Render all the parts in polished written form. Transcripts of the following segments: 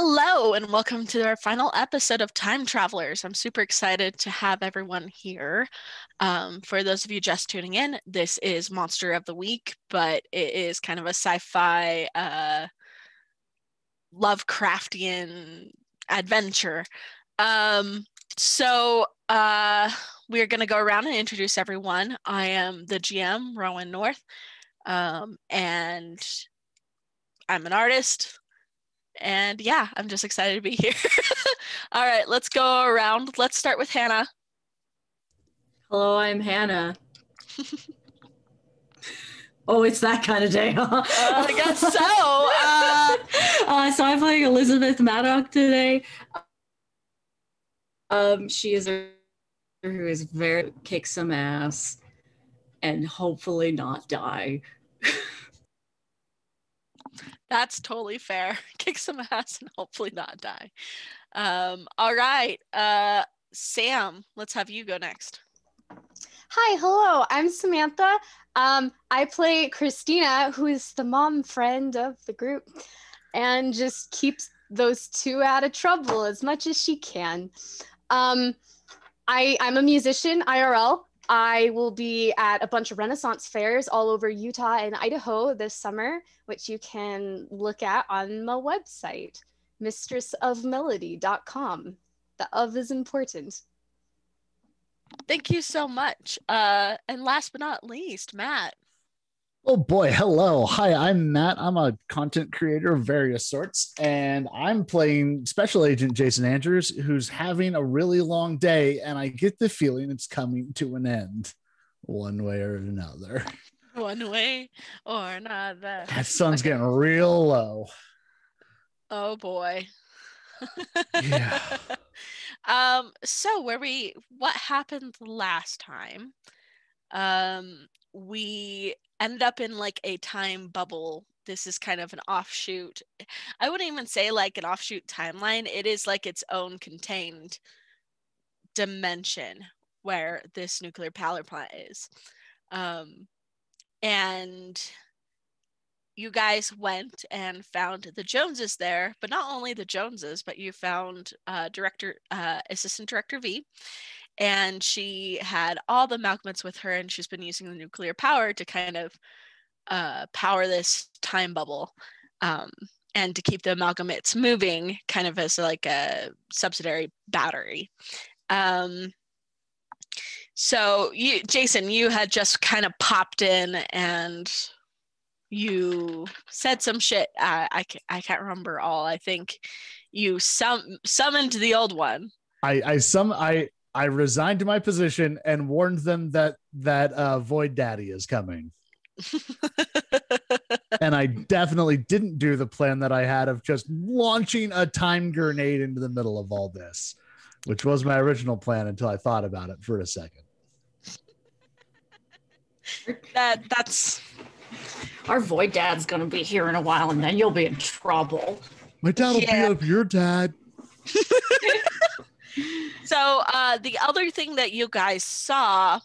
Hello, and welcome to our final episode of Time Travelers. I'm super excited to have everyone here. For those of you just tuning in, this is Monster of the Week, but it is kind of a sci-fi Lovecraftian adventure. We're going to go around and introduce everyone. I am the GM, Rowan North, and I'm an artist. And yeah, I'm just excited to be here. All right, let's go around. Let's start with Hannah. Hello, I'm Hannah. Oh, it's that kind of day, huh? I guess so. So I'm playing Elizabeth Maddock today. She is a who is very kick some ass and hopefully not die. That's totally fair. Kick some ass and hopefully not die. All right. Sam, let's have you go next. Hi, hello. I'm Samantha. I play Christina, who is the mom friend of the group and just keeps those two out of trouble as much as she can. I'm a musician, IRL. I will be at a bunch of Renaissance fairs all over Utah and Idaho this summer, which you can look at on my website, mistressofmelody.com. The of is important. Thank you so much. And last but not least, Matt. Oh boy, hello. Hi, I'm Matt. I'm a content creator of various sorts, and I'm playing Special Agent Jason Andrews, who's having a really long day, and I get the feeling it's coming to an end one way or another. One way or another. That sun's getting real low. Oh boy. Yeah. So what happened last time? We ended up in like a time bubble. This is kind of an offshoot. I wouldn't even say like an offshoot timeline. It is like its own contained dimension where this nuclear power plant is. And you guys went and found the Joneses there, but not only the Joneses, but you found Assistant Director V, and she had all the amalgamates with her, and she's been using the nuclear power to kind of power this time bubble, and to keep the amalgamates moving, kind of as like a subsidiary battery. So Jason, you had just kind of popped in and you said some shit. I can't remember all. I think you summoned the old one. I resigned to my position and warned them that Void Daddy is coming. And I definitely didn't do the plan that I had of just launching a time grenade into the middle of all this, which was my original plan until I thought about it for a second. That's Our Void Dad's gonna be here in a while, and then you'll be in trouble. My dad will beat up your dad. So the other thing that you guys saw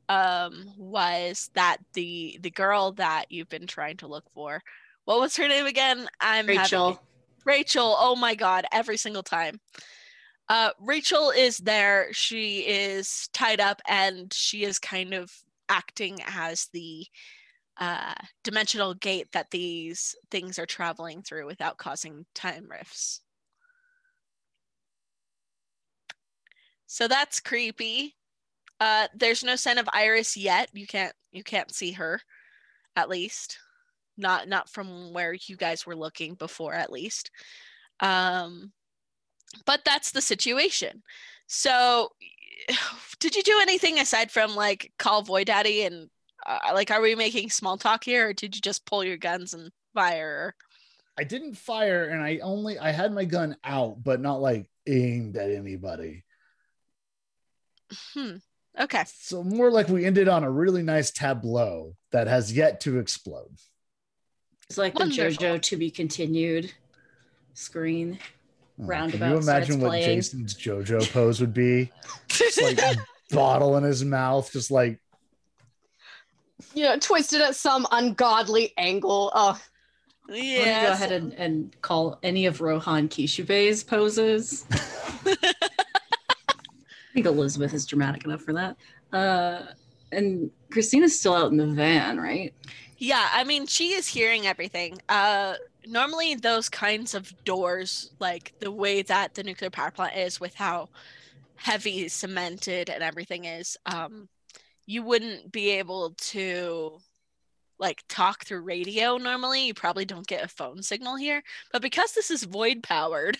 was that the girl that you've been trying to look for, what was her name again? Rachel. Rachel. Oh my God, every single time. Rachel is there. She is tied up and she is kind of acting as the dimensional gate that these things are traveling through without causing time rifts. So that's creepy. There's no sign of Iris yet. You can't see her, at least. Not from where you guys were looking before, at least. But that's the situation. So did you do anything aside from like call Void Daddy and like, are we making small talk here, or did you just pull your guns and fire? I didn't fire, and I had my gun out, but not like aimed at anybody. Okay. So more like we ended on a really nice tableau that has yet to explode. It's like Wonderful. the JoJo to be continued screen. Roundabout. Can you imagine what playing. Jason's JoJo pose would be? Just like bottle in his mouth, just like Twisted at some ungodly angle. Oh, I'm gonna Yeah. go ahead and call any of Rohan Kishibe's poses. I think Elizabeth is dramatic enough for that. And Christina's still out in the van, right? Yeah, I mean, she is hearing everything. Normally those kinds of doors, like the way that the nuclear power plant is with how heavy cemented and everything is, you wouldn't be able to like talk through radio normally. You probably don't get a phone signal here. But because this is void powered,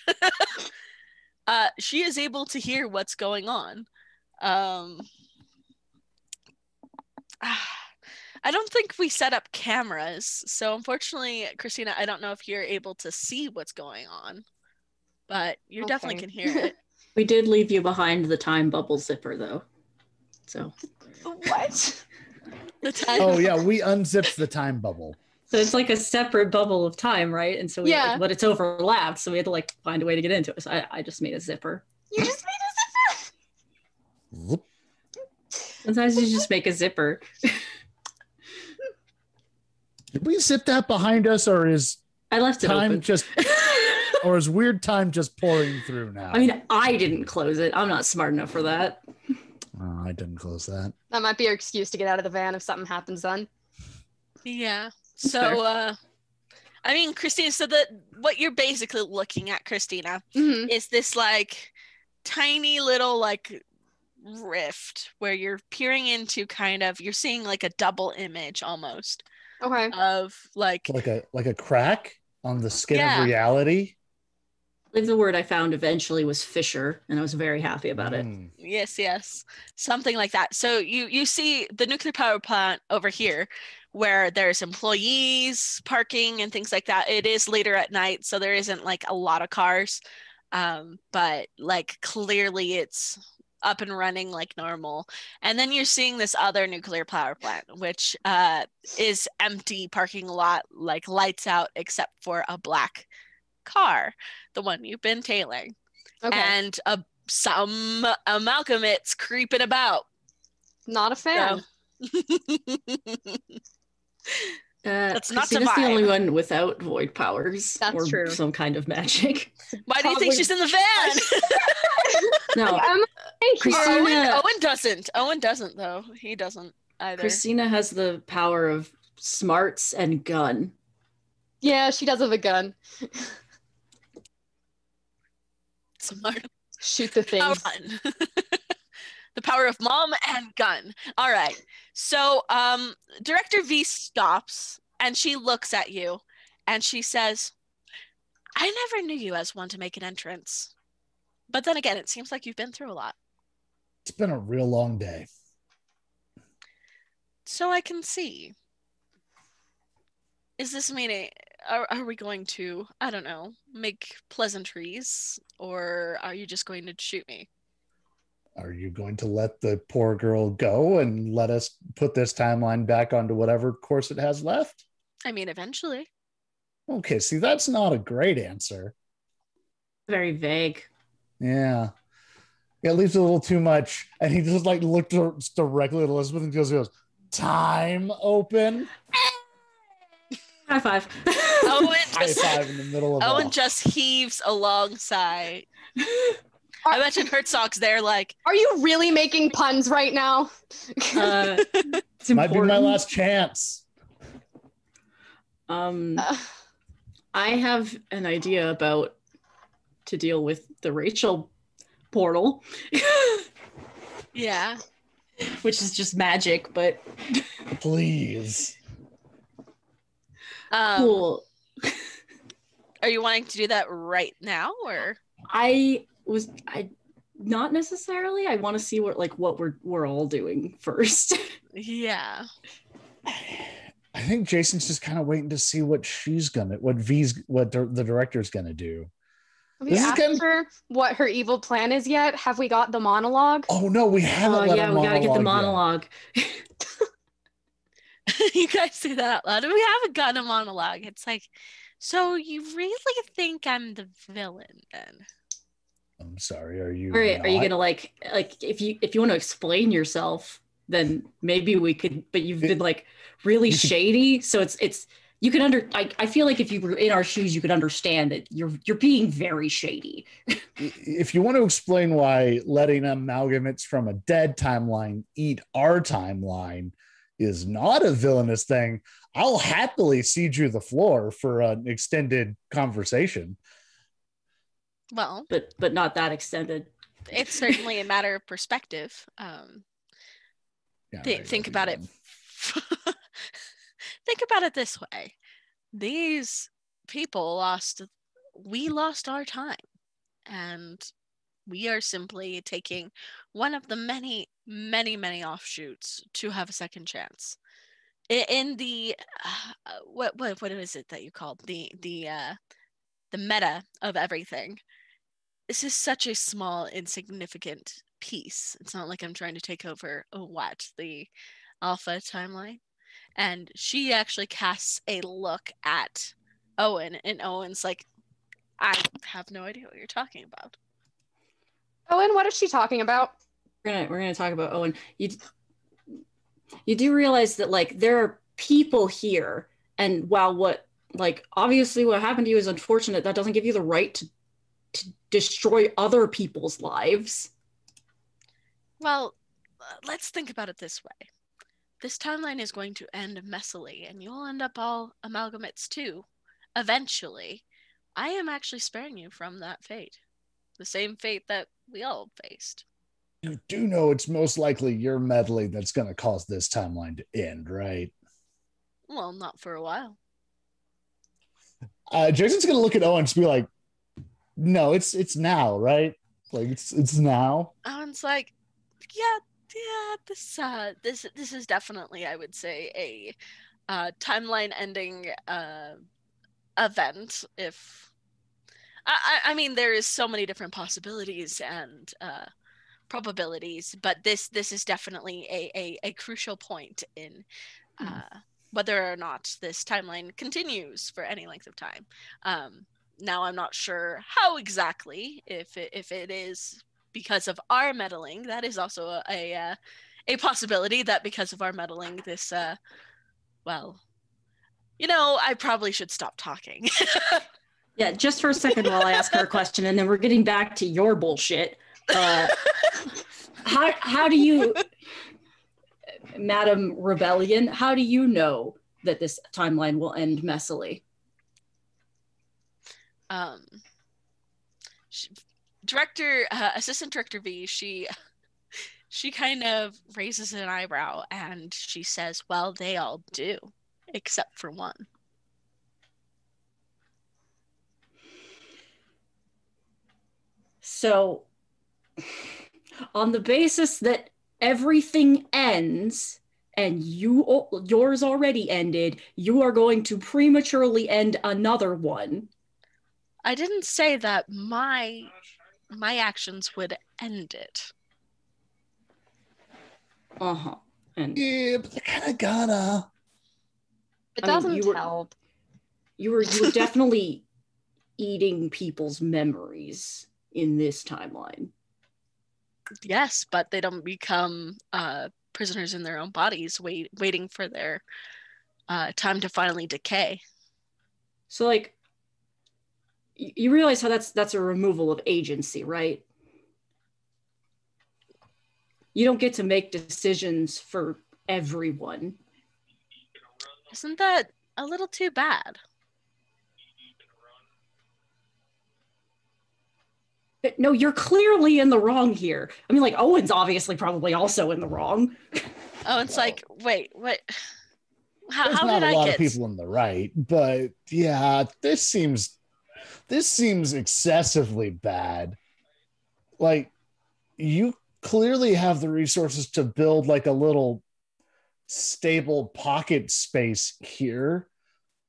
she is able to hear what's going on. I don't think we set up cameras. So unfortunately, Christina, I don't know if you're able to see what's going on, but you definitely can hear it. We did leave you behind the time bubble zipper, though. So What? The time. Oh yeah, we unzipped the time bubble. So it's like a separate bubble of time, right? And so Yeah. but it's overlapped, so we had to like find a way to get into it. So I just made a zipper. You just made a zipper. Whoop. Sometimes you just make a zipper. Did we zip that behind us, or is I left it time open. just, or is weird time just pouring through now? I mean, I didn't close it. I'm not smart enough for that. Oh, I didn't close that. That might be your excuse to get out of the van if something happens then. Yeah. So, I mean, Christina, so what you're basically looking at, Christina, Mm-hmm. is this like tiny little like rift where you're peering into you're seeing like a double image almost Okay. of like Like a crack on the skin Yeah. of reality. I believe the word I found eventually was Fisher, and I was very happy about it. Mm. yes, something like that. So you see the nuclear power plant over here where there's employees parking and things like that. It is later at night, so there isn't like a lot of cars, but like clearly it's up and running like normal. And then you're seeing this other nuclear power plant, which is empty parking lot, like lights out except for a black car, the one you've been tailing. Okay. And some amalgamates creeping about. Not a fan. That's not Christina's the divine. only one without void powers. That's or true. some kind of magic. Why do you think Probably- she's in the van? No, I'm Christina- Owen doesn't. Owen doesn't though. He doesn't either. Christina has the power of smarts and gun. Yeah, she does have a gun. Smart. Shoot the Power things. on. The power of mom and gun. All right. So Director V stops and she looks at you and she says, I never knew you as one to make an entrance. But then again, it seems like you've been through a lot. It's been a real long day. So I can see. Is this meaning, are we going to, I don't know, make pleasantries, or are you just going to shoot me? Are you going to let the poor girl go and let us put this timeline back onto whatever course it has left? I mean, eventually. Okay, see, that's not a great answer. Very vague. Yeah. It leaves a little too much. And he just like looked directly at Elizabeth and goes, time open. High five. Owen High just, five in the middle of Owen all. just heaves a long sigh. I imagine Herzog's there like, Are you really making puns right now? It's Might be my important. last chance. Uh, I have an idea about to deal with the Rachel portal, yeah. which is just magic, but Please. cool. Are you wanting to do that right now, or? I not necessarily. I want to see what we're all doing first. Yeah. I think Jason's just kind of waiting to see what the director's gonna do. have we This is asked getting- her what her evil plan is yet? Have we got the monologue? Oh no, we haven't. Oh let yeah, her we gotta get the monologue yet. monologue. You guys say that out loud. We haven't gotten a monologue. It's like, so you really think I'm the villain then? I'm sorry. Are you? All right, are you not? gonna like if you want to explain yourself, then maybe we could. But you've been like really you could- shady, so it's you could I feel like if you were in our shoes, you could understand that you're being very shady. If you want to explain why letting amalgamates from a dead timeline eat our timeline is not a villainous thing, I'll happily cede you the floor for an extended conversation. Well, but not that extended. It's certainly a matter of perspective. Think about it. Think about it this way. These people we lost our time, and we are simply taking one of the many, many, many offshoots to have a second chance. In the what is it that you called the meta of everything? This is such a small, insignificant piece. It's not like I'm trying to take over the alpha timeline. And she actually casts a look at Owen, and Owen's like, I have no idea what you're talking about. Owen, what is she talking about? We're gonna talk about Owen. You do realize that like there are people here, and while obviously what happened to you is unfortunate, that doesn't give you the right to destroy other people's lives. Well, let's think about it this way. This timeline is going to end messily, and you'll end up all amalgamates too, eventually. I am actually sparing you from that fate. The same fate that we all faced. You do know it's most likely your meddling that's going to cause this timeline to end, right? Well, not for a while. Jason's going to look at Owen and be like, no, it's now, right? Like it's now. Owen's like, yeah, this is definitely, I would say, a timeline ending event. If I mean, there is so many different possibilities and probabilities, but this is definitely a crucial point in whether or not this timeline continues for any length of time. Now I'm not sure how exactly, if it is because of our meddling. That is also a possibility that because of our meddling, this well, I probably should stop talking. Yeah, just for a second while I ask her a question, and then we're getting back to your bullshit. How do you, Madam Rebellion, how do you know that this timeline will end messily? Assistant Director V, she kind of raises an eyebrow and she says, well, they all do, except for one. So, on the basis that everything ends and yours already ended, you are going to prematurely end another one. I didn't say that my actions would end it. Uh-huh. Yeah, but they kind of gotta. It doesn't help. You were definitely eating people's memories in this timeline. Yes, but they don't become prisoners in their own bodies, waiting for their time to finally decay. So, like, you realize how that's a removal of agency, right? You don't get to make decisions for everyone. Isn't that a little too bad? No, you're clearly in the wrong here. I mean, like, Owen's obviously probably also in the wrong. Owen's like, wait, what? How did I get? There's not a lot of people in the right, but yeah, this seems excessively bad. Like, you clearly have the resources to build like a little stable pocket space here.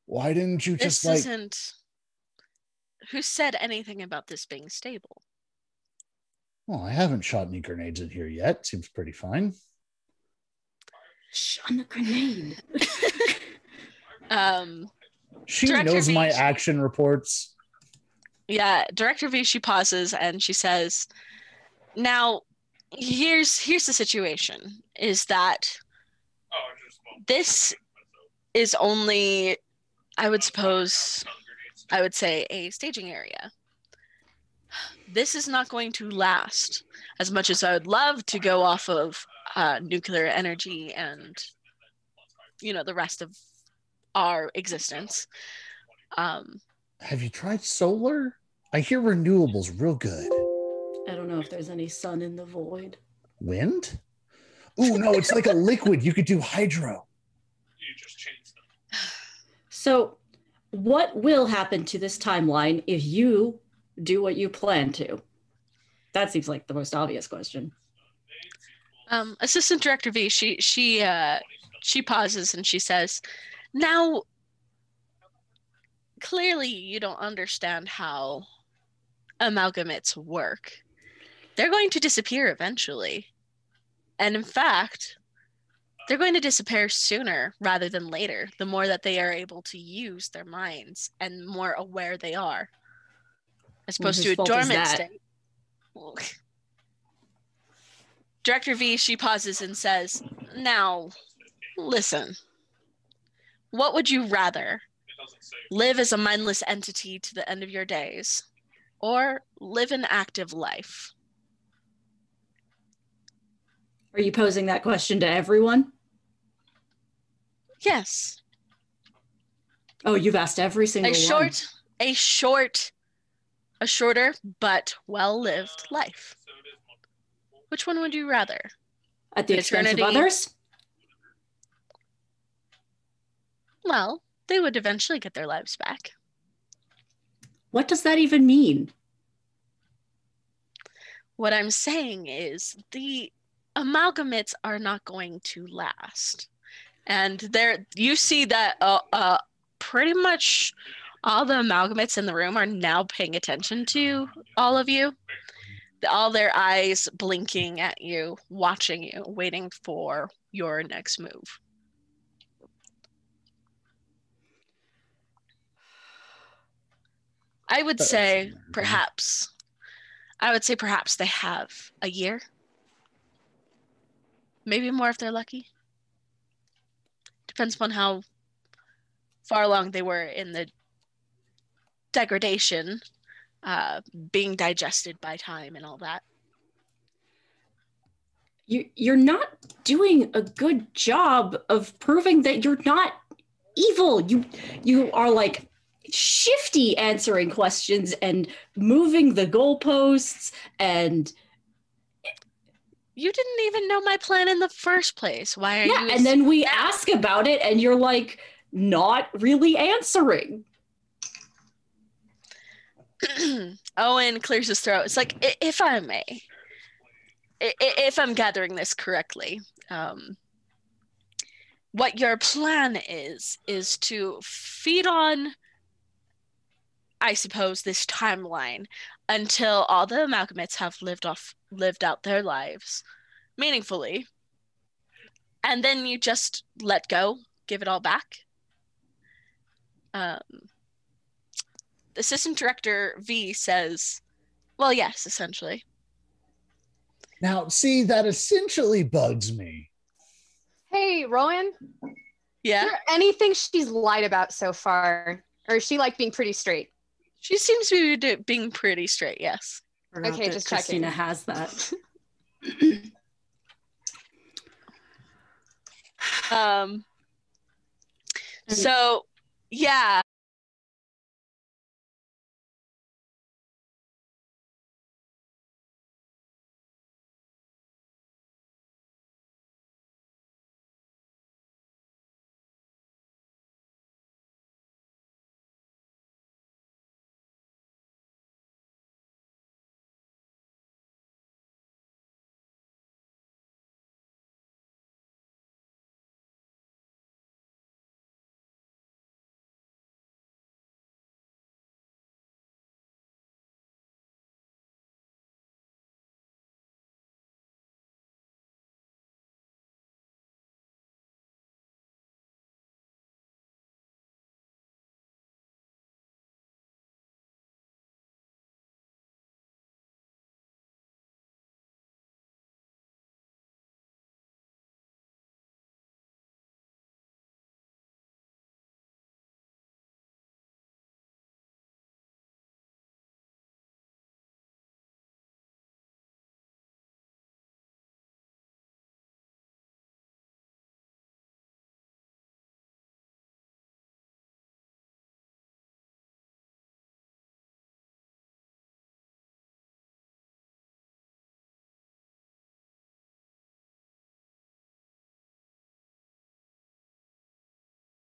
Why didn't you just Who said anything about this being stable? Well, I haven't shot any grenades in here yet. Seems pretty fine. Shot a grenade. She knows my action reports. Yeah, Director V, she pauses and she says, now, here's the situation, is that this is only I would say a staging area. This is not going to last as much as I would love to go off of nuclear energy and, the rest of our existence. Have you tried solar? I hear renewables real good. I don't know if there's any sun in the void. Wind? Ooh, no, it's like a liquid. You could do hydro. You just changed them. So, what will happen to this timeline if you do what you plan to? That seems like the most obvious question. Assistant Director V, she pauses and she says, "Now, clearly you don't understand how amalgamates work. They're going to disappear eventually. And in fact, they're going to disappear sooner rather than later, the more that they are able to use their minds and more aware they are, as opposed to a dormant state." Director V, she pauses and says, "Now, listen. What would you rather? Live as a mindless entity to the end of your days, or live an active life?" Are you posing that question to everyone? Yes. Oh, you've asked every single one. A shorter but well-lived life. Which one would you rather? At the expense of others? Well, they would eventually get their lives back. What does that even mean? What I'm saying is the amalgamates are not going to last. And you see that pretty much all the amalgamates in the room are now paying attention to all of you. All their eyes blinking at you, watching you, waiting for your next move. I would say perhaps they have a year. Maybe more if they're lucky. Depends upon how far along they were in the degradation, being digested by time and all that. You're not doing a good job of proving that you're not evil. You are like shifty answering questions and moving the goalposts, and you didn't even know my plan in the first place. Why are you? And then we ask about it and you're like not really answering. Owen clears his throat. It's like, if I may, if I'm gathering this correctly, what your plan is to feed on, I suppose, this timeline until all the amalgamates have lived out their lives meaningfully, and then you just let go, give it all back. Assistant Director V says, "Well, yes, essentially." Now, see, that essentially bugs me. Hey, Rowan. Yeah? Is there anything she's lied about so far? Or is she like being pretty straight? She seems to be being pretty straight, yes. Okay, just Christina checking. has that. So, yeah,